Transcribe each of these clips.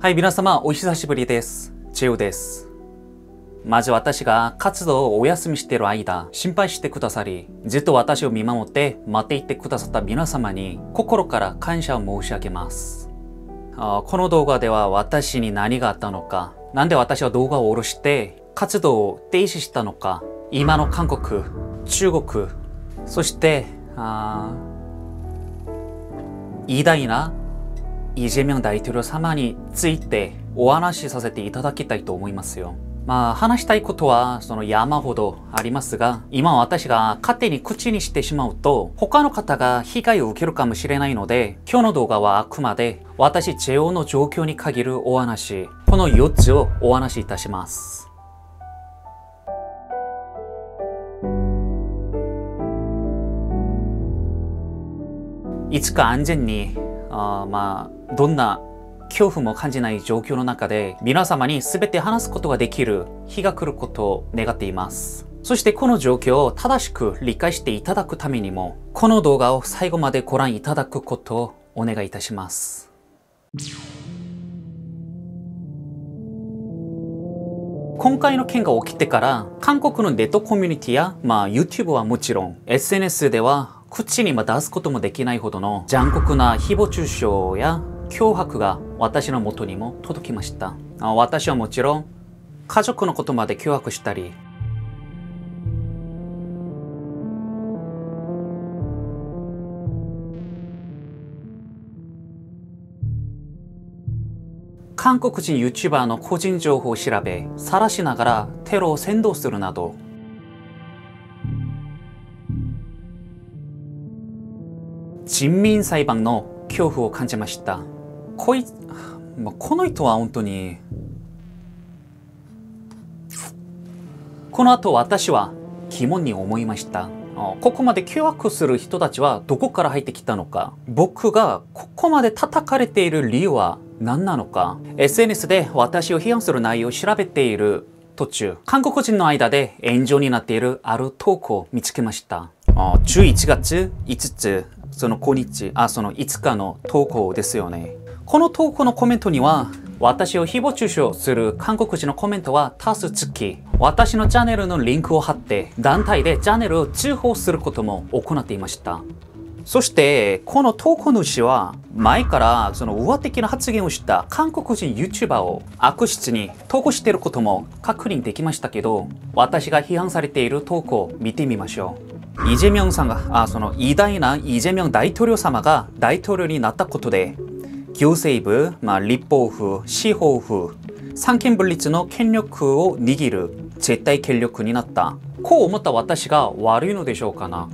はい、皆様お久しぶりです。ジェオです。まず私が活動をお休みしている間、心配してくださり、ずっと私を見守って待っていてくださった皆様に心から感謝を申し上げます。この動画では私に何があったのか、なんで私は動画を下ろして活動を停止したのか、今の韓国、中国、そして偉大なイ・ジェミョン大統領様についてお話しさせていただきたいと思いますよ。話したいことはその山ほどありますが、今私が勝手に口にしてしまうと他の方が被害を受けるかもしれないので、今日の動画はあくまで私ジェオの状況に限るお話、この4つをお話しいたします。いつか安全にどんな恐怖も感じない状況の中で皆様に全て話すことができる日が来ることを願っています。そしてこの状況を正しく理解していただくためにも、この動画を最後までご覧いただくことをお願いいたします。今回の件が起きてから韓国のネットコミュニティやYouTube はもちろん SNS では口に出すこともできないほどの残酷な誹謗中傷や脅迫が私の元にも届きました。私はもちろん家族のことまで脅迫したり、韓国人 YouTuber の個人情報を調べ晒しながらテロを扇動するなど、人民裁判の恐怖を感じました。この人は本当に。この後私は疑問に思いました。ここまで脅迫する人たちはどこから入ってきたのか、僕がここまで叩かれている理由は何なのか、 SNS で私を批判する内容を調べている途中、韓国人の間で炎上になっているある投稿を見つけました。11月5日、その5日の投稿ですよね。この投稿のコメントには、私を誹謗中傷する韓国人のコメントは多数つき、私のチャンネルのリンクを貼って団体でチャンネルを通報することも行っていました。そしてこの投稿主は前からその上的な発言をした韓国人 YouTuber を悪質に投稿していることも確認できましたけど、私が批判されている投稿を見てみましょう。イ・ジェミョンさんがその偉大なイ・ジェミョン大統領様が大統領になったことで、行政部、立法府、司法府、三権分立の権力を握る絶対権力になった。こう思った私が悪いのでしょうかな。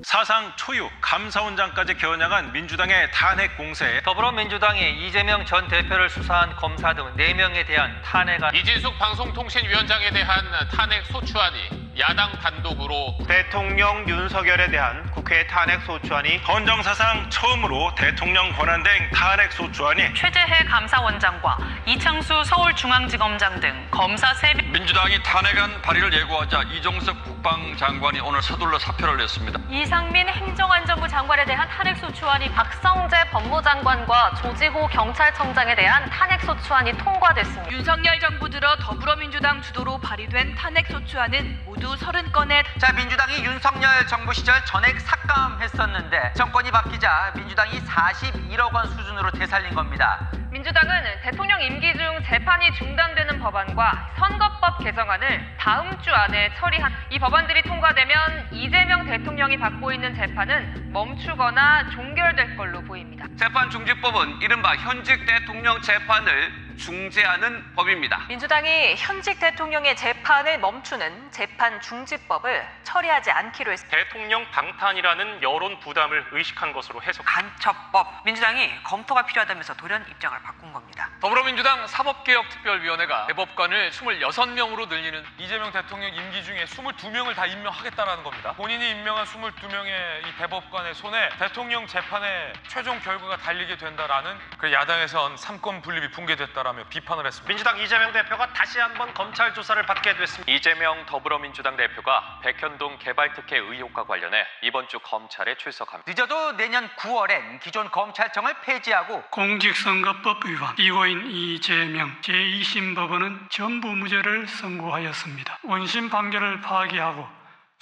사상 초유 감사원장까지 겨냥한 민주당의 탄핵 공세에 더불어민주당이 이재명 전 대표를 수사한 검사 등 4명에 대한 탄핵안, 이진숙 방송통신위원장에 대한 탄핵 소추안이 야당 단독으로 대통령 윤석열에 대한 국회 탄핵 소추안이 헌정사상 처음으로 대통령 권한대행 탄핵 소추안이 최재해 감사원장과 이창수 서울중앙지검장 등 검사 3명 민주당이 탄핵안 발의를 예고하자 이종석 국방장관이 오늘 서둘러 사표를 냈습니다. 이상민 행정안전부 장관에 대한 탄핵소추안이, 박성재 법무장관과 조지호 경찰청장에 대한 탄핵소추안이 통과됐습니다. 윤석열 정부 들어 더불어민주당 주도로 발의된 탄핵소추안은 모두 30건의 민주당이 윤석열 정부 시절 전액 삭감했었는데 정권이 바뀌자 민주당이 41억 원 수준으로 되살린 겁니다. 민주당은 대통령 임기 중 재판이 중단되는 법안과 선거법 개정안을 다음 주 안에 처리한, 이 법안들이 통과되면 이재명 대통령이 받고 있는 재판은 멈추거나 종결될 걸로 보입니다. 재판중지법은 이른바 현직 대통령 재판을 중재하는 법입니다. 민주당이 현직 대통령의 재판을 멈추는 재판중지법을 처리하지 않기로 했습니다. 대통령 방탄이라는 여론 부담을 의식한 것으로 해석. 간첩법, 민주당이 검토가 필요하다면서 돌연 입장을 바꾼 겁니다. 더불어민주당 사법개혁특별위원회가 대법관을 26명으로 늘리는 이재명 대통령 임기 중에 22명을 다 임명하겠다라는 겁니다. 본인이 임명한 22명의 이 대법관의 손에 대통령 재판의 최종 결과가 달리게 된다라는 그 야당에선 삼권 분립이 붕괴됐다라며 비판을 했습니다. 민주당 이재명 대표가 다시 한번 검찰 조사를 받게 됐습니다. 이재명 더불어민주당 대표가 백현동 개발특혜 의혹과 관련해 이번 주 검찰에 출석합니다. 늦어도 내년 9월엔 기존 검찰청을 폐지하고 공직선거법 선거법 위반, 피고인 이재명 제2심 법원은 전부 무죄를 선고하였습니다. 원심 판결을 파기하고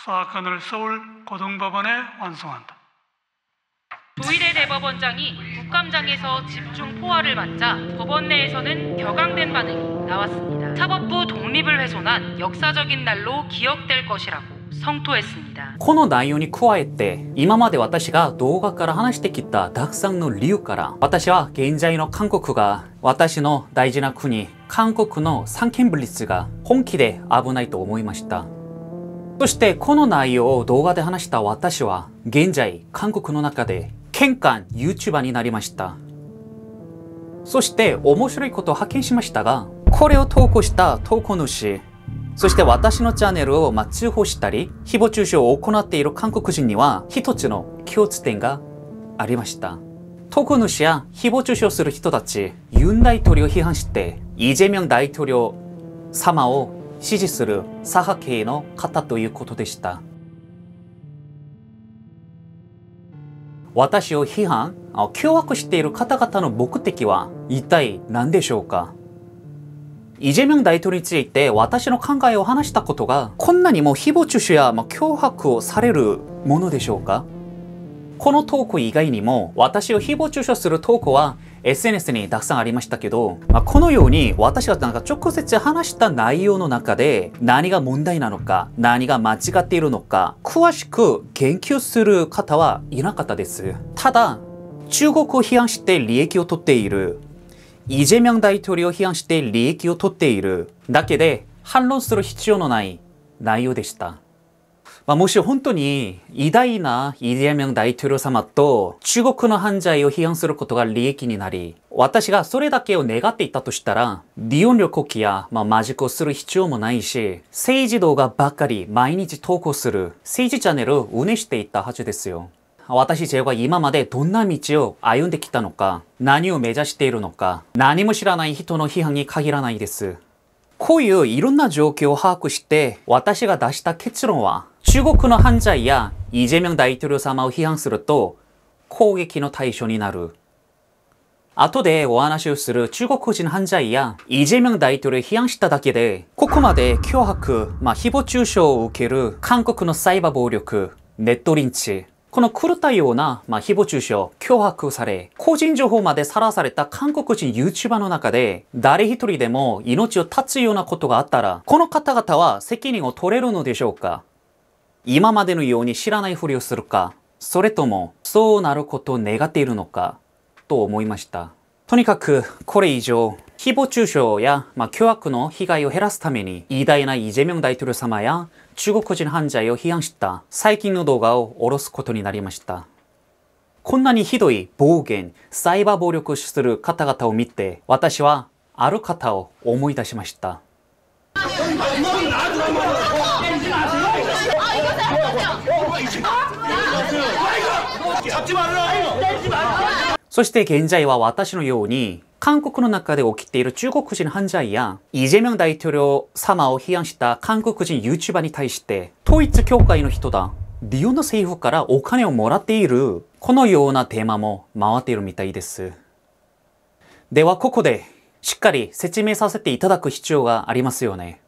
사건을 서울 고등법원에 완송한다. 조일의 대법원장이 국감장에서 집중 포화를 맞자 법원 내에서는 격앙된 반응이 나왔습니다. 사법부 독립을 훼손한 역사적인 날로 기억될 것이라고 성토했습니다. この内容に加えて、今まで私が動画から話してきたたくさんの理由から、私は現在の韓国が私の大事な国、韓国の三権分立が本気で危ないと思いました。そしてこの内容を動画で話した私は、現在韓国の中で喧嘩 YouTuber になりました。そして面白いことを発見しましたが、これを投稿した投稿主、そして私のチャンネルを通報したり、誹謗中傷を行っている韓国人には一つの共通点がありました。投稿主や誹謗中傷する人たち、ユン大統領を批判して、イ・ジェミョン大統領様を支持する左派系の方ということでした。私を批判、脅迫している方々の目的は一体何でしょうか。イ・ジェミョン大統領について私の考えを話したことがこんなにも誹謗中傷や脅迫をされるものでしょうか。この投稿以外にも私を誹謗中傷する投稿は SNS にたくさんありましたけど、このように私が直接話した内容の中で何が問題なのか、何が間違っているのか、詳しく言及する方はいなかったです。ただ、中国を批判して利益を取っている、イ・ジェミョン大統領を批判して利益を取っているだけで反論する必要のない内容でした。もし本当に偉大なイ・ジェミョン大統領様と中国の犯罪を批判することが利益になり、私がそれだけを願っていたとしたら、リオン旅国やマジックをする必要もないし、政治動画ばっかり毎日投稿する政治チャンネルを運営していたはずですよ。私自身が今までどんな道を歩んできたのか、何を目指しているのか、何も知らない人の批判に限らないです。こういういろんな状況を把握して、私が出した結論は、中国の犯罪やイ・ジェミョン大統領様を批判すると、攻撃の対象になる。後でお話をする中国人犯罪やイ・ジェミョン大統領を批判しただけで、ここまで脅迫、誹謗中傷を受ける韓国のサイバー暴力、ネットリンチ、この狂ったような、誹謗中傷、脅迫され、個人情報までさらされた韓国人 YouTuber の中で、誰一人でも命を絶つようなことがあったら、この方々は責任を取れるのでしょうか。今までのように知らないふりをするか、それともそうなることを願っているのか、と思いました。とにかく、これ以上、誹謗中傷や、凶悪の被害を減らすために、偉大なイ・ジェミョン大統領様や中国人犯罪を批判した最近の動画を下ろすことになりました。こんなにひどい暴言、サイバー暴力をする方々を見て、私はある方を思い出しました。そして現在は私のように韓国の中で起きている中国人犯罪やイ・ジェミョン大統領様を批判した韓国人 YouTuber に対して統一教会の人だ、日本の政府からお金をもらっている、このようなテーマも回っているみたいです。ではここでしっかり説明させていただく必要がありますよね。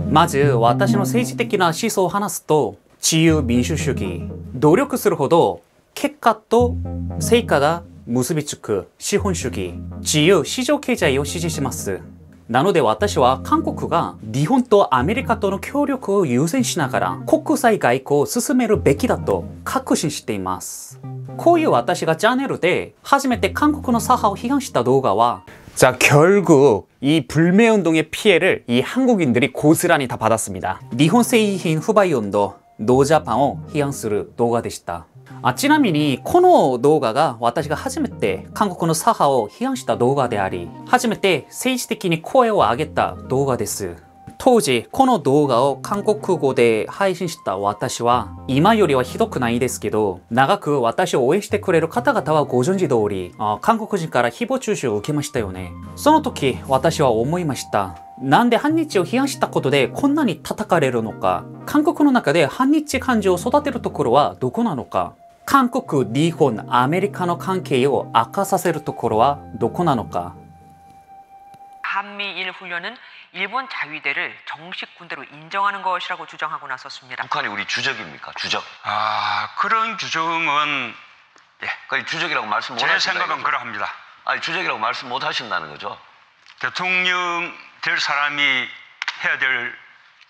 まず私の政治的な思想を話すと、自由民主主義、努力するほど結果と成果が結びつく資本主義、自由市場経済を支持します。なので私は韓国が日本とアメリカとの協力を優先しながら国際外交を進めるべきだと確信しています。こういう私がチャンネルで初めて韓国の左派を批判した動画は、자, 결국 이 불매운동의 피해를 이 한국인들이 고스란히 다 받았습니다. 일본製品 후바이온도 노자판을批判する動画でした。ちなみにこの動画が私が初めて韓国の左派を批判した動画であり、初めて政治的に声を上げた動画です。当時この動画を韓国語で配信した私は、今よりはひどくないですけど、長く私を応援してくれる方々はご存知通り、韓国人から誹謗中傷を受けましたよね。その時私は思いました。なんで反日を批判したことでこんなに叩かれるのか。韓国の中で反日感情を育てるところはどこなのか。韓国、日本、アメリカの関係を悪化させるところはどこなのか。 한미일 훈련은 일본 자위대를 정식 군대로 인정하는 것이라고 주장하고 나섰습니다. 북한이 우리 주적입니까? 주적. 그런 주장은 거의 주적이라고 말씀 못 제 하신다는 생각은 거죠? 그러합니다. 아니 주적이라고 말씀 못 하신다는 거죠? 대통령 될 사람이 해야 될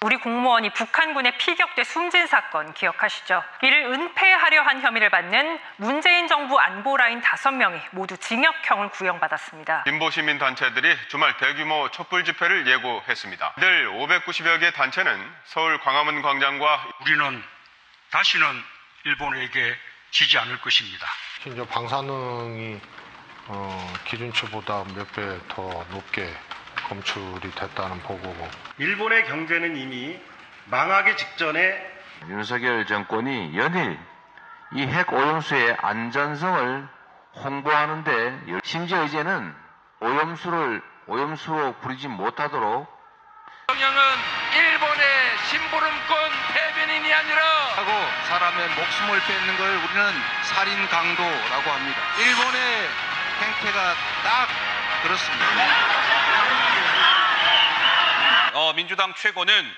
우리 공무원이 북한군에 피격돼 숨진 사건 기억하시죠? 이를 은폐하려 한 혐의를 받는 문재인 정부 안보라인 5명이 모두 징역형을 구형받았습니다. 진보 시민 단체들이 주말 대규모 촛불 집회를 예고했습니다. 이들 590여 개 단체는 서울 광화문 광장과 우리는 다시는 일본에게 지지 않을 것입니다. 심지어 방사능이 기준치보다 몇 배 더 높게 검출이 됐다는 보고고. 일본의 경제는 이미 망하기 직전에 윤석열 정권이 연일 이 핵 오염수의 안전성을 홍보하는데 심지어 이제는 오염수로 부르지 못하도록 대통령은 일본의 심부름꾼 대변인이 아니라 하고 사람의 목숨을 뺏는 걸 우리는 살인 강도라고 합니다. 일본의 행태가 딱 그렇습니다. 민주당 최고는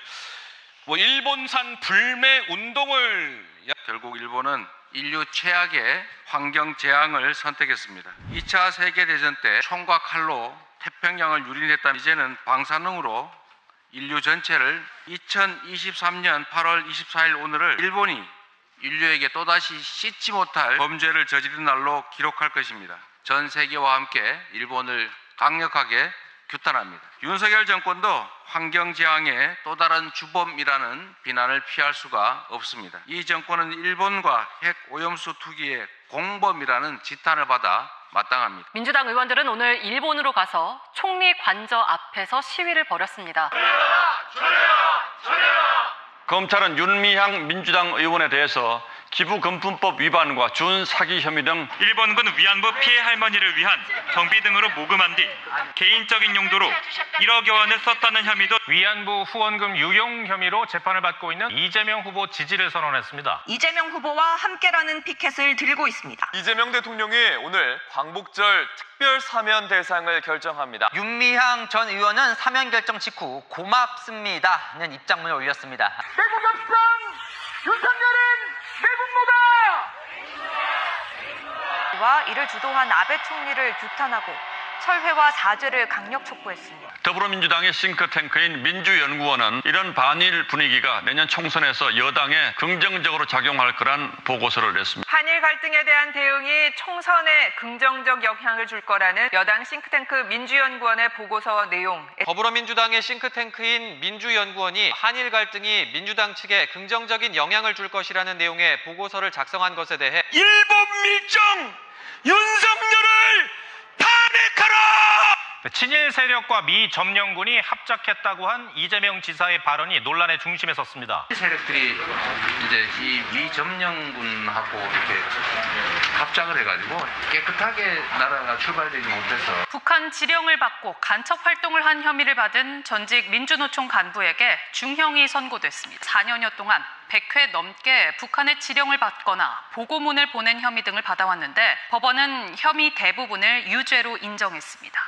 일본산 불매 운동을 결국 일본은 인류 최악의 환경 재앙을 선택했습니다. 2차 세계대전 때 총과 칼로 태평양을 유린했다면 이제는 방사능으로 인류 전체를 2023년 8월 24일 오늘을 일본이 인류에게 또다시 씻지 못할 범죄를 저지른 날로 기록할 것입니다. 전 세계와 함께 일본을 강력하게 규탄합니다. 윤석열 정권도 환경재앙의 또 다른 주범이라는 비난을 피할 수가 없습니다. 이 정권은 일본과 핵 오염수 투기의 공범이라는 지탄을 받아 마땅합니다. 민주당 의원들은 오늘 일본으로 가서 총리 관저 앞에서 시위를 벌였습니다. 검찰은 윤미향 민주당 의원에 대해서 기부금품법 위반과 준사기 혐의 등 일본군 위안부 피해 할머니를 위한 경비 등으로 모금한 뒤 개인적인 용도로 1억여 원을 썼다는 혐의도 위안부 후원금 유용 혐의로 재판을 받고 있는 이재명 후보 지지를 선언했습니다. 이재명 후보와 함께라는 피켓을 들고 있습니다. 이재명 대통령이 오늘 광복절 특별 사면 대상을 결정합니다. 윤미향 전 의원은 사면 결정 직후 고맙습니다는 입장문을 올렸습니다. 대구 협상 윤석열은 와 이를 주도한 아베 총리를 규탄하고 철회와 사죄를 강력 촉구했습니다. 더불어민주당의 싱크탱크인 민주연구원은 이런 반일 분위기가 내년 총선에서 여당에 긍정적으로 작용할 거란 보고서를 냈습니다. 한일 갈등에 대한 대응이 총선에 긍정적 영향을 줄 거라는 여당 싱크탱크 민주연구원의 보고서 내용. 더불어민주당의 싱크탱크인 민주연구원이 한일 갈등이 민주당 측에 긍정적인 영향을 줄 것이라는 내용의 보고서를 작성한 것에 대해 일본 밀정 윤석열을 탄핵하라! 친일 세력과 미 점령군이 합작했다고 한 이재명 지사의 발언이 논란의 중심에 섰습니다. 세력들이 이제 이 미 점령군하고 이렇게 합작을 해가지고 깨끗하게 나라가 출발되지 못해서 북한 지령을 받고 간첩 활동을 한 혐의를 받은 전직 민주노총 간부에게 중형이 선고됐습니다. 4년여 동안 100회 넘게 북한의 지령을 받거나 보고문을 보낸 혐의 등을 받아왔는데 법원은 혐의 대부분을 유죄로 인정했습니다.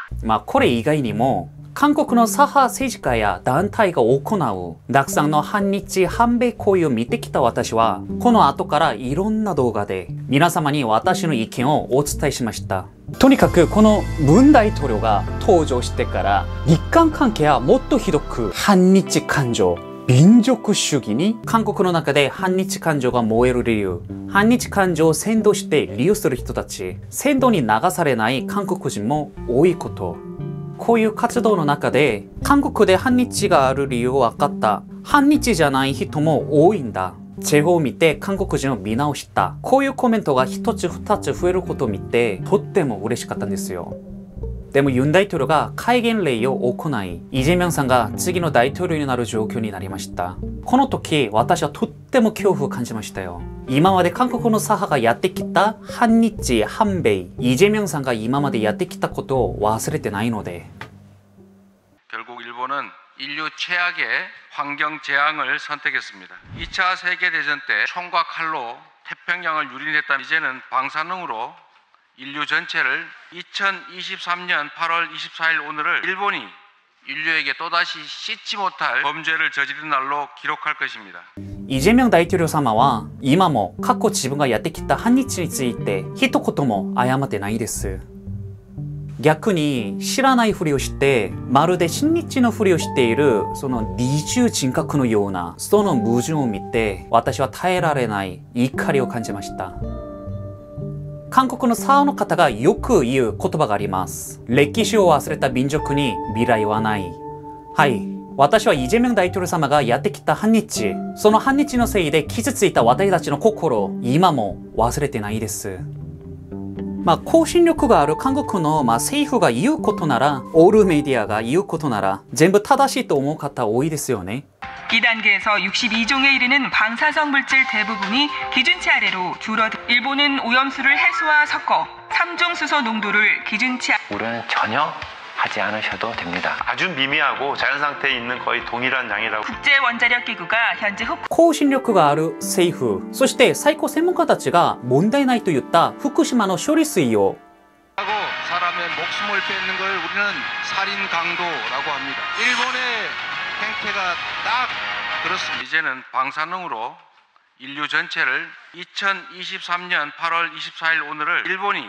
これ以外にも韓国の左派政治家や団体が行うたくさんの反日反米行為を見てきた私はこの後からいろんな動画で皆様に私の意見をお伝えしました。とにかくこの文大統領が登場してから日韓関係はもっとひどく反日感情民族主義に韓国の中で反日感情が燃える理由反日感情を扇動して利用する人たち扇動に流されない韓国人も多いことこういう活動の中で韓国で反日がある理由を分かった反日じゃない人も多いんだ地方を見て韓国人を見直したこういうコメントが一つ二つ増えることを見てとっても嬉しかったんですよでもユン大統領が戒厳令を行いイ・ジェミョンさんが次の大統領になる状況になりましたこの時私はとっても恐怖を感じましたよ今まで韓国の左派がやってきた反日反米イ・ジェミョンさんが今までやってきたことを忘れてないので 결국 일본은 인류 최악의 환경 재앙을 선택했습니다. 2차 세계대전 때 총과 칼로 태평양을 유린했다. 이제는 방사능으로 인류 전체를 2023년 8월 24일 오늘을 일본이 인류에게 또다시 씻지 못할 범죄를 저지른 날로 기록할 것입니다. 이재명大統領様は今も過去自分がやってきた反日について一言も謝ってないです。逆に知らないふりをしてまるで親日のふりをしているその二重人格のようなその矛盾を見て私は耐えられない怒りを感じました。韓国のサーの方がよく言う言葉があります。歴史を忘れた民族に未来はない。はい。私はイ・ジェミョン大統領様がやってきた反日、その反日のせいで傷ついた私たちの心、今も忘れてないです。公信力がある韓国の政府が言うことなら、オールメディアが言うことなら、全部正しいと思う方多いですよね。 2단계에서 62종에 이르는 방사성 물질 대부분이 기준치 아래로 줄어들. 일본은 오염수를 해수와 섞어 3종 수소 농도를 기준치 우려는 전혀 하지 않으셔도 됩니다. 아주 미미하고 자연 상태에 있는 거의 동일한 양이라고. 국제 원자력 기구가 현재 公信力がある政府、そして最高専門家たちが問題ないと言った福島の処理水を 하고 사람의 목숨을 뺏는 걸 우리는 살인 강도라고 합니다. 일본의 행태가 딱 그렇습니다. 이제는 방사능으로 인류 전체를 2023년 8월 24일 오늘을 일본이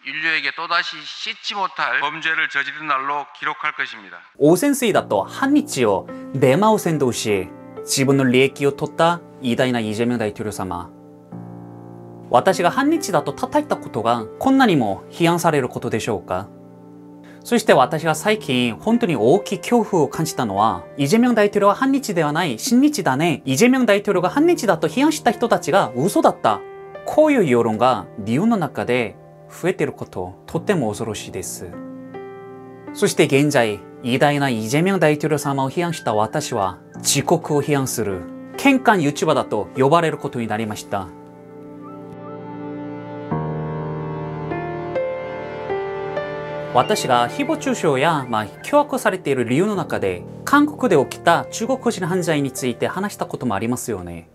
인류에게 또다시 씻지 못할 범죄를 저지른 날로 기록할 것입니다. 汚染水だと反日を出回せんどうし自分の利益を取った偉大なイ・ジェミョン大統領様。私が反日だと叩いたことがこんなにも批判されることでしょうか。そして私が最近本当に大きい恐怖を感じたのはイ・ジェミョン大統領は反日ではない親日だね。イ・ジェミョン大統領が反日だと批判した人たちが嘘だった。こういう世論が日本の中で増えていること、とっても恐ろしいです。そして現在、偉大なイ・ジェミョン大統領様を批判した私は、自国を批判する、喧嘩 YouTuber だと呼ばれることになりました。私が誹謗中傷や、脅迫されている理由の中で、韓国で起きた中国人犯罪について話したこともありますよね。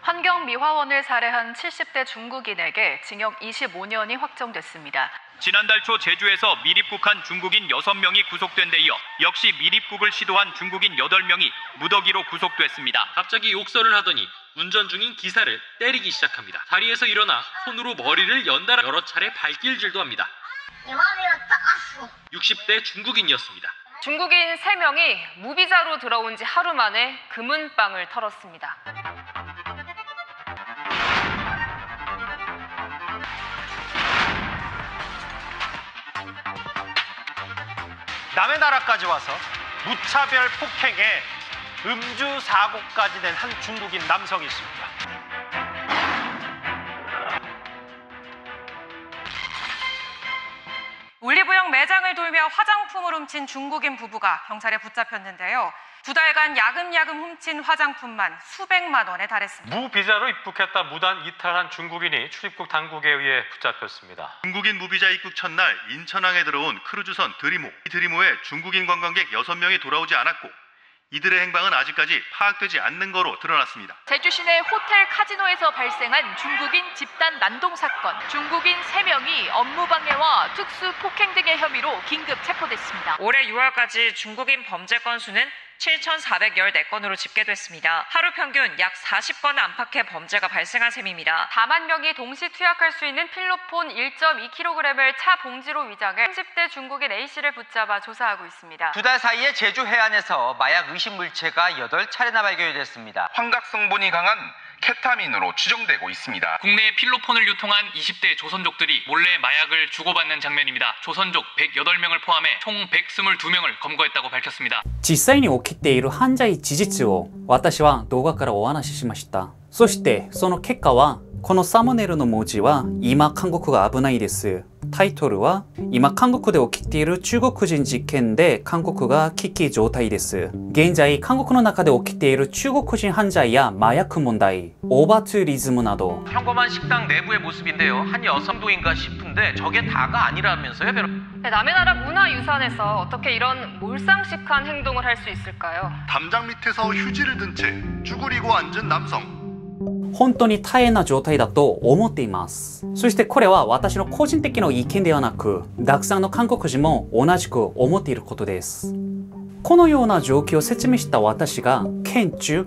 환경미화원을 살해한 70대 중국인에게 징역 25년이 확정됐습니다. 지난달 초 제주에서 미립국한 중국인 6명이 구속된 데 이어 역시 미립국을 시도한 중국인 8명이 무더기로 구속됐습니다. 갑자기 욕설을 하더니 운전 중인 기사를 때리기 시작합니다. 자리에서 일어나 손으로 머리를 연달아 여러 차례 발길질도 합니다. 60대 중국인이었습니다. 중국인 3명이 무비자로 들어온 지 하루 만에 금은방을 털었습니다. 남의 나라까지 와서 무차별 폭행에 음주 사고까지 낸 한 중국인 남성이 있습니다. 올리브영 매장을 돌며 화장품을 훔친 중국인 부부가 경찰에 붙잡혔는데요. 2달간 야금야금 훔친 화장품만 수백만 원에 달했습니다. 무비자로 입국했다 무단 이탈한 중국인이 출입국 당국에 의해 붙잡혔습니다. 중국인 무비자 입국 첫날 인천항에 들어온 크루즈선 드리모. 이 드리모에 중국인 관광객 6명이 돌아오지 않았고 이들의 행방은 아직까지 파악되지 않는 거로 드러났습니다. 제주 시내 호텔 카지노에서 발생한 중국인 집단 난동 사건. 중국인 3명이 업무방해와 특수 폭행 등의 혐의로 긴급 체포됐습니다. 올해 6월까지 중국인 범죄 건수는 7,414건으로 집계됐습니다. 하루 평균 약 40건 안팎의 범죄가 발생한 셈입니다. 4만 명이 동시 투약할 수 있는 필로폰 1.2kg을 차 봉지로 위장해 30대 중국인 A씨를 붙잡아 조사하고 있습니다. 2달 사이에 제주 해안에서 마약 의심 물체가 8차례나 발견이 됐습니다. 환각 성분이 강한 케타민으로 추정되고 있습니다. 국내에 필로폰을 유통한 20대 조선족들이 몰래 마약을 주고받는 장면입니다. 조선족 108명을 포함해 총 122명을 검거했다고 밝혔습니다. 実際に起きている犯罪事実を私は動画からお話ししました。そしてその結果はこのサムネイルの文字は今韓国が危ないです。タイトルは今韓国で起きている中国人事件で韓国が危機状態です。現在韓国の中で起きている中国人犯罪や麻薬問題、オーバーツーリズムなど 평범한 식당 내부의 모습인데요. 한 여성도인가 싶은데 저게 다가 아니라면서요? 남의 나라 문화유산에서 어떻게 이런 몰상식한 행동을 할 수 있을까요? 담장 밑에서 휴지를 든 채 쭈그리고 앉은 남성. 本当に大変な状態だと思っています。そしてこれは私の個人的な意見ではなく、たくさんの韓国人も同じく思っていることです。このような状況を説明した私が県中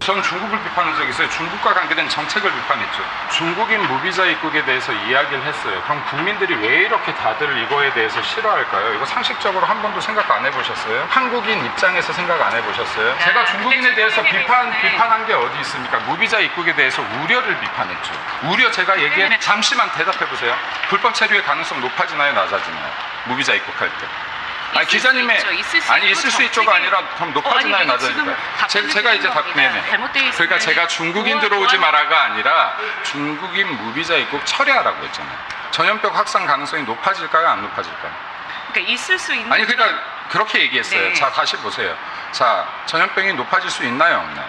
저는 중국을 비판한 적이 있어요. 중국과 관계된 정책을 비판했죠. 중국인 무비자 입국에 대해서 이야기를 했어요. 그럼 국민들이 왜 이렇게 다들 이거에 대해서 싫어할까요? 이거 상식적으로 한 번도 생각 안 해보셨어요? 한국인 입장에서 생각 안 해보셨어요? 제가 중국인에 대해서 비판한 게 어디 있습니까? 무비자 입국에 대해서 우려를 비판했죠. 우려 제가 얘기해 잠시만 대답해보세요. 불법 체류의 가능성 높아지나요? 낮아지나요? 무비자 입국할 때. 아니 기자님의 있을 수 있죠가 아니라 좀 높아지나요 낮아질까요? 제가 이제 네네. 그러니까 제가 중국인 들어오지 마라가 아니라 중국인 무비자 입국 철회하라고 했잖아요. 전염병 확산 가능성이 높아질까요 안 높아질까요? 그러니까 있을 수 있는 아니 그러니까 그렇게 얘기했어요. 네. 자 다시 보세요. 자 전염병이 높아질 수 있나요 없나요?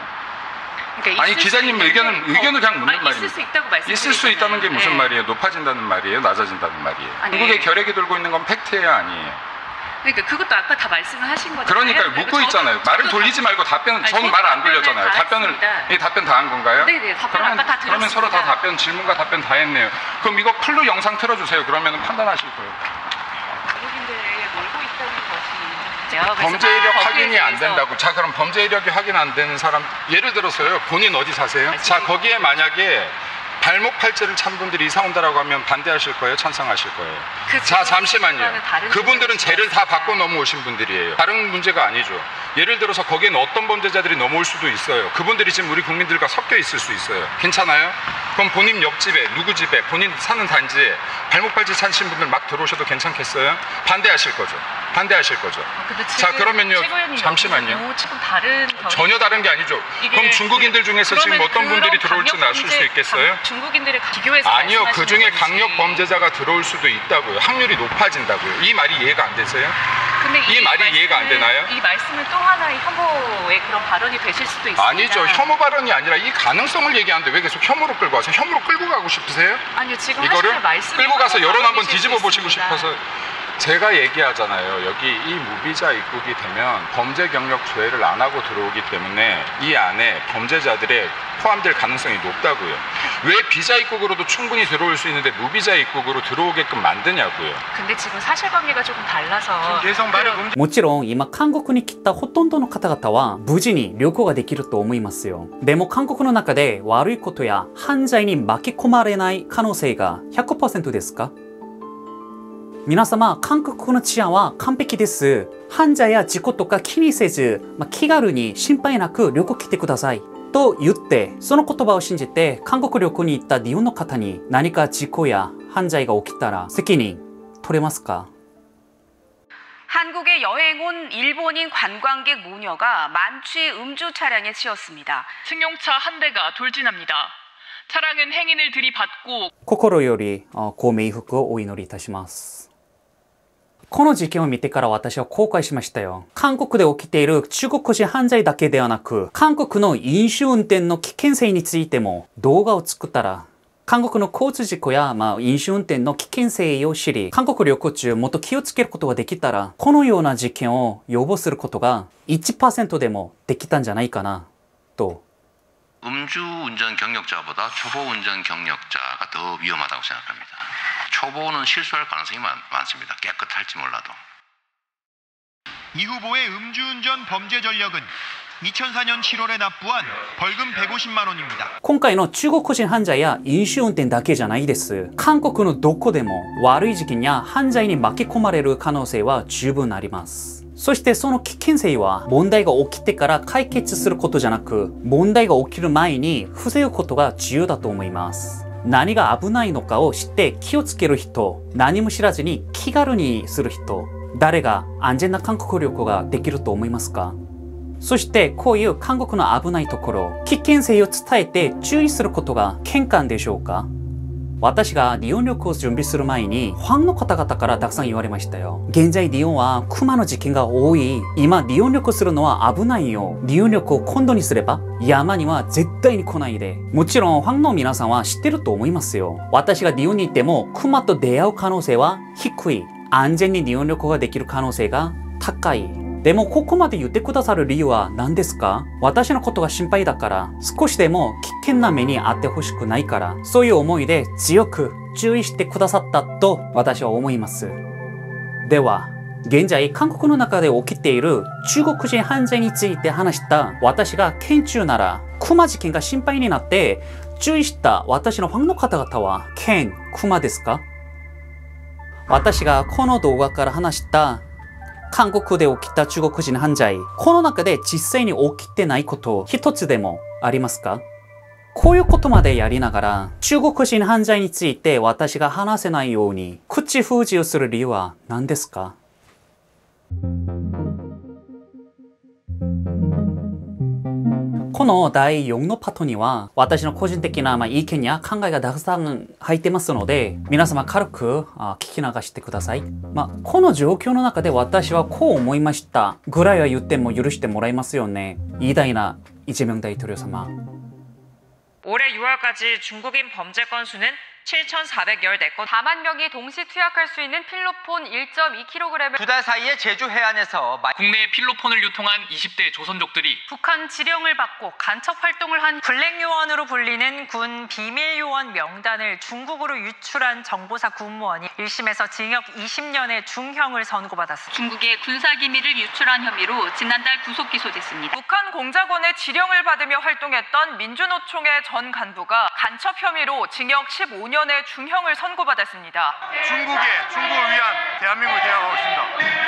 그러니까 아니 기자님 의견을 그냥 묻는 말이에요. 있을 수 있다는 게 무슨 말이에요? 높아진다는 말이에요? 낮아진다는 말이에요? 중국에 결핵이 돌고 있는 건 팩트예요 아니에요? 그러니까 그것도 아까 다 말씀을 하신 거잖아요. 그러니까 묻고 있잖아요. 말을 돌리지 말고 답변. 저는 말 안 돌렸잖아요. 답변을 답변 다 한 건가요? 네네. 답변 아까 다 들었습니다. 그러면 서로 다 답변 질문과 답변 다 했네요. 그럼 이거 풀로 영상 틀어주세요. 그러면 판단하실 거예요. 범죄 이력 확인이 안 된다고. 자 그럼 범죄 이력이 확인 안 되는 사람 예를 들어서요. 본인 어디 사세요? 자 거기에 만약에 발목 팔찌를 찬 분들이 이사 온다라고 하면 반대하실 거예요? 찬성하실 거예요? 자 잠시만요. 그분들은 죄를 다 받고 넘어오신 분들이에요. 다른 문제가 아니죠. 예를 들어서 거기에는 어떤 범죄자들이 넘어올 수도 있어요. 그분들이 지금 우리 국민들과 섞여 있을 수 있어요. 괜찮아요? 그럼 본인 옆집에 누구 집에 본인 사는 단지에 발목 팔찌 찬신 분들 막 들어오셔도 괜찮겠어요? 반대하실 거죠. 반대하실 거죠. 자 그러면요. 잠시만요. 전혀 다른 게 아니죠. 그럼 중국인들 중에서 지금 어떤 분들이 들어올지는 아실 수 있겠어요? 중국인들을 비교해서 아니요. 그중에 강력 범죄자가 들어올 수도 있다고요. 확률이 높아진다고요. 이 말이 이해가 안 되세요? 근데 이 말이 이해가 안 되나요? 이 말씀은 또 하나의 혐오의 그런 발언이 되실 수도 있습니다. 아니죠. 혐오 발언이 아니라 이 가능성을 얘기하는데 왜 계속 혐오로 끌고 가세요? 혐오로 끌고 가고 싶으세요? 아니요. 지금 이거를 끌고 가서 여론 한번 뒤집어 보시고 싶어서 제가 얘기하잖아요. 여기 이 무비자 입국이 되면 범죄 경력 조회를 안 하고 들어오기 때문에 이 안에 범죄자들의 포함될 가능성이 높다고요. 왜 비자 입국으로도 충분히 들어올 수 있는데 무비자 입국으로 들어오게끔 만드냐고요. 근데 지금 사실관계가 조금 달라서 계속 말을 もちろん今韓国に来たほとんどの方々は無事に旅行ができると思いますよ。でも韓国の中で悪いことや犯罪に巻き込まれない可能性が 100% ですか？皆様、韓国の治安は完璧です。犯罪や事故とか気にせず、気軽に心配なく旅行来てください。と言って、その言葉を信じて韓国旅行に行った日本の方に何か事故や犯罪が起きたら責任取れますか？ 한국에 여행 온 일본인 관광객 모녀가 만취 음주 차량에 치였습니다. 승용차 한 대가 돌진합니다. 차량은 행인을 들이받고 心よりご冥福をお祈りいたします。この事件を見てから私は後悔しましたよ。韓国で起きている中国人犯罪だけではなく、韓国の飲酒運転の危険性についても動画を作ったら、韓国の交通事故や、飲酒運転の危険性を知り、韓国旅行中もっと気をつけることができたら、このような事件を予防することが 1% でもできたんじゃないかな、と。 음주운전 경력자보다 초보운전 경력자가 더 위험하다고 생각합니다. 초보는 실수할 가능성이 많습니다. 깨끗할지 몰라도. 이 후보의 음주운전 범죄 전력은 2004년 7월에 납부한 벌금 150만 원입니다. 今回の中国人犯罪や飲酒運転だけじゃないです。韓国のどこでも悪い事件や犯罪に巻き込まれる可能性は十分あります。 そしてその危険性は問題が起きてから解決することじゃなく、問題が起きる前に防ぐことが重要だと思います。何が危ないのかを知って気をつける人、何も知らずに気軽にする人、誰が安全な韓国旅行ができると思いますか？そしてこういう韓国の危ないところ、危険性を伝えて注意することが健康でしょうか？ 私が日本旅行を準備する前にファンの方々からたくさん言われましたよ。現在日本はクマの事件が多い。今日本旅行するのは危ないよ。日本旅行を今度にすれば山には絶対に来ないで。もちろんファンの皆さんは知ってると思いますよ。私が日本に行ってもクマと出会う可能性は低い。安全に日本旅行ができる可能性が高い。でもここまで言ってくださる理由は何ですか？私のことが心配だから、少しでも危険な目に遭ってほしくないから、そういう思いで強く注意してくださったと私は思います。では、現在韓国の中で起きている中国人犯罪について話した私が県中なら、クマ事件が心配になって注意した私のファンの方々は県クマですか？私がこの動画から話した韓国で起きた中国人犯罪、この中で実際に起きてないこと一つでもありますか？こういうことまでやりながら中国人犯罪について私が話せないように口封じをする理由は何ですか？この第4のパートには私の個人的な意見や考えがたくさん入ってますので、皆様軽く聞き流してください。この状況の中で私はこう思いましたぐらいは言っても許してもらえますよね。偉大なイ・ジェミョン大統領様。 올해 6월까지 중국인 범죄 건수는 7,414건. 4만 명이 동시 투약할 수 있는 필로폰 1.2kg. 2달 사이에 제주 해안에서 국내에 필로폰을 유통한 20대 조선족들이 북한 지령을 받고 간첩 활동을 한 블랙요원으로 불리는 군 비밀요원 명단을 중국으로 유출한 정보사 군무원이 1심에서 징역 20년의 중형을 선고받았습니다. 중국의 군사기밀을 유출한 혐의로 지난달 구속 기소됐습니다. 북한 공작원의 지령을 받으며 활동했던 민주노총의 전 간부가 간첩 혐의로 징역 15년의 중형을 선고받았습니다. 중국을 위한 대한민국을 대항하고 있습니다.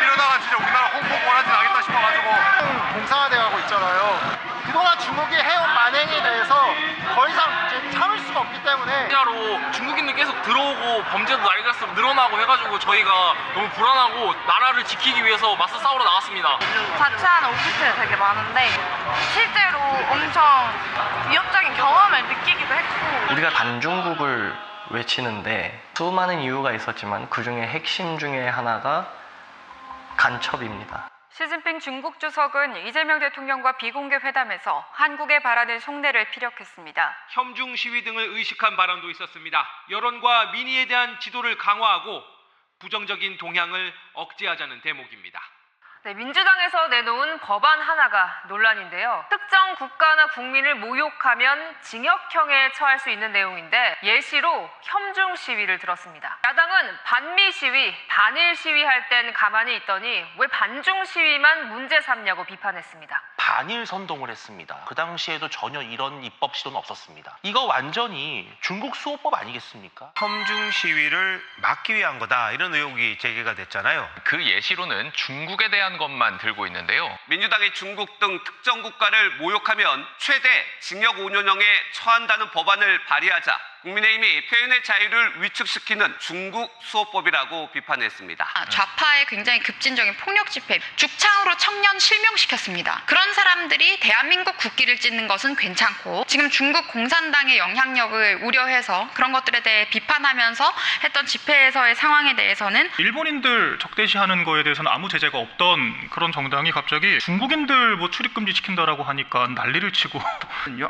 이러다가 진짜 우리나라 홍콩 원하지 않겠다 싶어가지고 공산화돼가고 있잖아요. 그동안 중국이 해온 만행에 대해서 더 이상 참을 수가 없기 때문에 진짜로 중국인들 계속 들어오고 범죄도 날이 갈수록 늘어나고 해가지고 저희가 너무 불안하고 나라를 지키기 위해서 맞서 싸우러 나왔습니다. 자체하는 오피스텔 되게 많은데 실제로 엄청 위협적인 경험을 느끼기도 했고. 우리가 반중국을 외치는데 수많은 이유가 있었지만 그 중에 핵심 중에 하나가 간첩입니다. 시진핑 중국 주석은 이재명 대통령과 비공개 회담에서 한국에 바라는 속내를 피력했습니다. 혐중 시위 등을 의식한 발언도 있었습니다. 여론과 민의에 대한 지도를 강화하고 부정적인 동향을 억제하자는 대목입니다. 네, 민주당에서 내놓은 법안 하나가 논란인데요. 특정 국가나 국민을 모욕하면 징역형에 처할 수 있는 내용인데 예시로 혐중 시위를 들었습니다. 야당은 반미 시위, 반일 시위할 땐 가만히 있더니 왜 반중 시위만 문제 삼냐고 비판했습니다. 반일 선동을 했습니다. 그 당시에도 전혀 이런 입법 시도는 없었습니다. 이거 완전히 중국 수호법 아니겠습니까? 혐중 시위를 막기 위한 거다 이런 의혹이 제기가 됐잖아요. 그 예시로는 중국에 대한 것만 들고 있는데요. 민주당이 중국 등 특정 국가를 모욕하면 최대 징역 5년형에 처한다는 법안을 발의하자 국민의힘이 표현의 자유를 위축시키는 중국 수호법이라고 비판했습니다. 좌파의 굉장히 급진적인 폭력 집회, 죽창으로 청년 실명시켰습니다. 그런 사람들이 대한민국 국기를 찢는 것은 괜찮고 지금 중국 공산당의 영향력을 우려해서 그런 것들에 대해 비판하면서 했던 집회에서의 상황에 대해서는 일본인들 적대시하는 거에 대해서는 아무 제재가 없던 그런 정당이 갑자기 중국인들 뭐 출입금지 시킨다라고 하니까 난리를 치고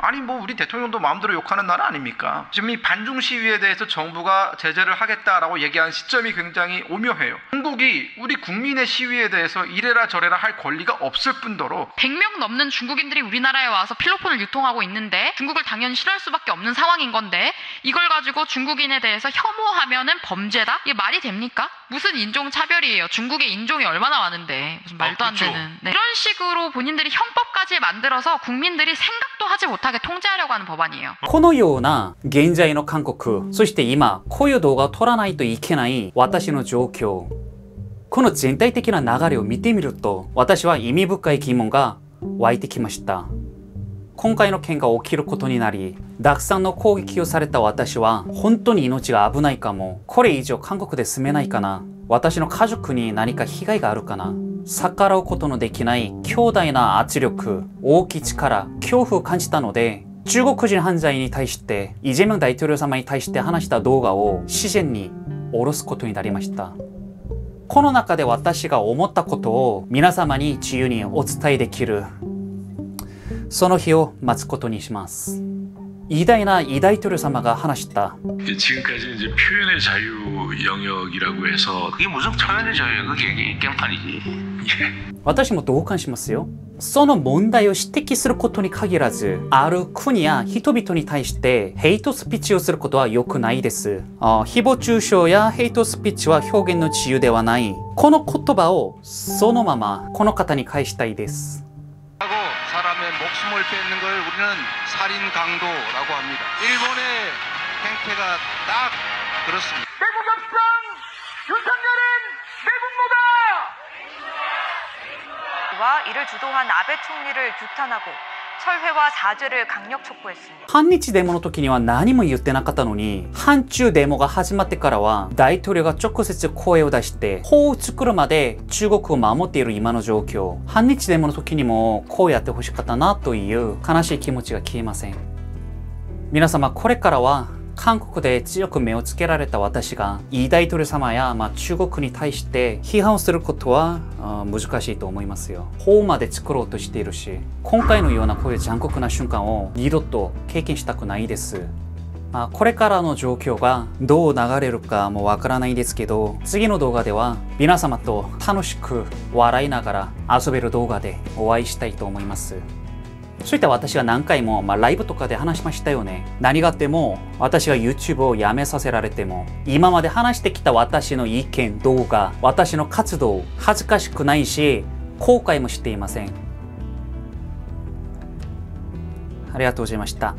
아니 뭐 우리 대통령도 마음대로 욕하는 나라 아닙니까? 지금 이 반중 시위에 대해서 정부가 제재를 하겠다라고 얘기한 시점이 굉장히 오묘해요. 중국이 우리 국민의 시위에 대해서 이래라 저래라 할 권리가 없을 뿐더러 100명 넘는 중국인들이 우리나라에 와서 필로폰을 유통하고 있는데 중국을 당연히 싫어할 수밖에 없는 상황인 건데 이걸 가지고 중국인에 대해서 혐오하면은 범죄다? 이게 말이 됩니까? 무슨 인종차별이에요. 중국의 인종이 얼마나 많은데 무슨 말도 안 되는. 네. 이런 식으로 본인들이 형법까지 만들어서 국민들이 생각도 하지 못하게 통제하려고 하는 법안이에요. このような現在の韓国、そして今こういう動画を撮らないといけない私の状況、この全体的な流れを見てみると私は意味深い疑問が湧いてきました。今回の件が起きることになり、たくさんの攻撃をされた私は本当に命が危ないかも、これ以上韓国で住めないかな、私の家族に何か被害があるかな、逆らうことのできない強大な圧力、大きい力、恐怖を感じたので、中国人犯罪に対してイ・ジェミョン大統領様に対して話した動画を自然に下ろすことになりました。この中で私が思ったことを皆様に自由にお伝えできるその日を待つことにします。偉大な이大統領様が話した。 지금까지 이제 표현의 자유 영역이라고 해서 그게 무슨 표현의 자유야? 그게 깽판이지. 私も同感しますよ。その問題を指摘することに限らず、ある国や人々に対してヘイトスピーチをすることは良くないです。誹謗中傷やヘイトスピーチは表現の自由ではない。この言葉をそのままこの方に返したいです。 사람의 목숨을 뺏는 걸 우리는 살인 강도라고 합니다. 일본의 행태가 딱 그렇습니다. 대구 격상 윤석열은 매국노다! 와 이를 주도한 아베 총리를 규탄하고 철회와 사죄를 강력 촉구했습니다. 反日デモの時には何も言ってなかったのに、反中デモが始まってからは大統領が直接声を出して法を作るまで中国を守っている今の状況。反日デモの時にもこうやってほしかったなという悲しい気持ちが消えません。皆様これからは韓国で強く目をつけられた私が이大統領様や中国に対して批判をすることは難しいと思いますよ。法まで作ろうとしているし、今回のようなこういう残酷な瞬間を二度と経験したくないです。これからの状況がどう流れるかもわからないですけど、次の動画では皆様と楽しく笑いながら遊べる動画でお会いしたいと思います。そういった私が何回も、ライブとかで話しましたよね。何があっても私が YouTube をやめさせられても、今まで話してきた私の意見、動画、私の活動、恥ずかしくないし、後悔もしていません。ありがとうございました。